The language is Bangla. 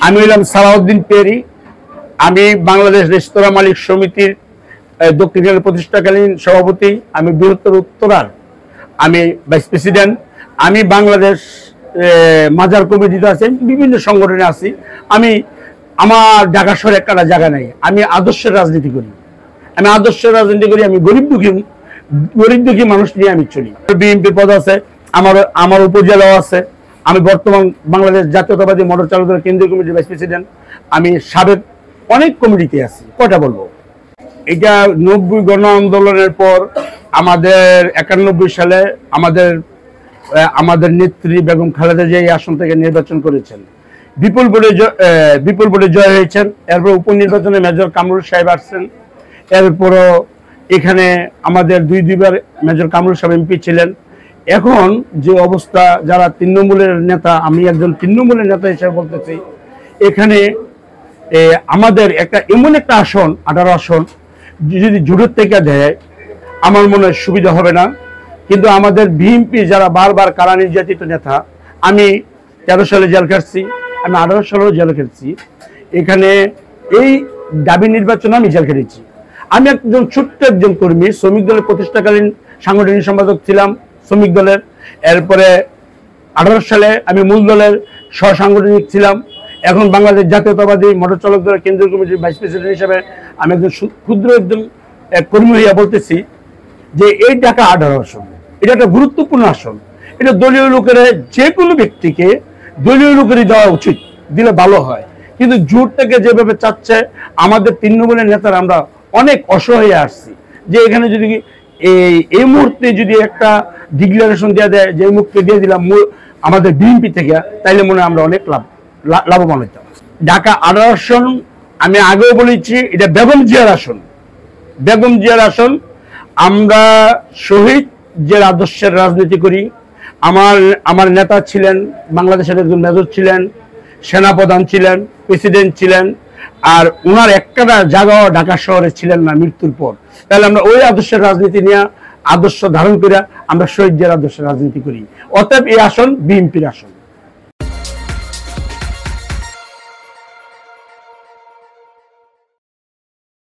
আমি হইলাম সালাউদ্দিন পেরি। আমি বাংলাদেশ রেস্তোরাঁ মালিক সমিতির দক্ষিণের প্রতিষ্ঠাকালীন সভাপতি। আমি বৃহত্তর উত্তরার আমি ভাইস প্রেসিডেন্ট। আমি বাংলাদেশ মাজার কমিটিতে আছি, বিভিন্ন সংগঠনে আছি। আমি আমার ঢাকা শহরে একটা জায়গা নেই। আমি আদর্শের রাজনীতি করি। আমি গরিব দুঃখী মানুষ নিয়ে আমি চলি। বিএনপির পদ আছে, আমার উপজেলাও আছে। আমি বর্তমান বাংলাদেশ জাতীয়তাবাদী মোটর চালক দলের কেন্দ্রীয় কমিটির ভাইস প্রেসিডেন্ট। আমি সাবেক অনেক কমিটিতে আছি। কয়টা বলবো? এটা 90 গণ আন্দোলনের পর আমাদের 91 সালে আমাদের নেত্রী বেগম খালেদা জিয়া এই আসন থেকে নির্বাচন করেছেন। বিপুল ভোটে জয় হয়েছেন। এরপর উপনির্বাচনে মেজর কামরুল সাহেব আসছেন। এরপরও এখানে আমাদের দুইবার মেজর কামরুল সাহেব এমপি ছিলেন। এখন যে অবস্থা, যারা তৃণমূলের নেতা, আমি একজন তৃণমূলের নেতা হিসেবে বলতেছি, এখানে আমাদের এমন একটা আসন, 18 আসন যদি জোটের থেকে দেয় আমার মনে হয় সুবিধা হবে না। কিন্তু আমাদের বিএনপি যারা বারবার কারা নির্যাতিত নেতা, আমি 13 সালে জেল খেটছি, আমি 18 সালেও জেল খেটছি। এখানে এই দাবি নির্বাচনে আমি জেল খেটেছি। আমি একজন ছোট্ট একজন কর্মী, শ্রমিক দলের প্রতিষ্ঠাকালীন সাংগঠনিক সম্পাদক ছিলাম শ্রমিক দলের। এরপরে 18 সালে আমি মূল দলের সহসাংগঠনিক ছিলাম। এখন বাংলাদেশ জাতীয়তাবাদী মোটর চালক দলের কেন্দ্রীয় কমিটির ভাইস প্রেসিডেন্ট হিসেবে আমি একজন ক্ষুদ্র একজন কর্মী হইয়া বলতেছি যে এই ঢাকা 18 আসন, এটা একটা গুরুত্বপূর্ণ আসন। এটা দলীয় লোকের, যে কোনো ব্যক্তিকে দলীয় লোকেরই দেওয়া উচিত, দিলে ভালো হয়। কিন্তু জোট থেকে যেভাবে চাচ্ছে, আমাদের তৃণমূলের নেতারা আমরা অনেক অসহায় আসছি যে এখানে যদি এই মুহূর্তে যদি একটা ডিক্লারেশন দেওয়া দেয় যে এই মুহূর্তে দিয়ে দিলাম আমাদের বিএনপি থেকে, তাইলে মনে হয় আমরা অনেক লাভবান হইতাম। ঢাকা 18 আসন আমি আগেও বলেছি, এটা বেগম জিয়ার আসন। আমরা শহীদ যে আদর্শের রাজনীতি করি। আমার নেতা ছিলেন, বাংলাদেশের একজন মেজর ছিলেন, সেনাপ্রধান ছিলেন, প্রেসিডেন্ট ছিলেন। আর ওনার একটা জায়গাও ঢাকা শহরে ছিলেন না মৃত্যুর পর। তাহলে আমরা ওই আদর্শের রাজনীতি নিয়ে, আদর্শ ধারণ করে আমরা শহীদ জিয়ার আদর্শের রাজনীতি করি। অতএব এই আসন বিএনপির আসন।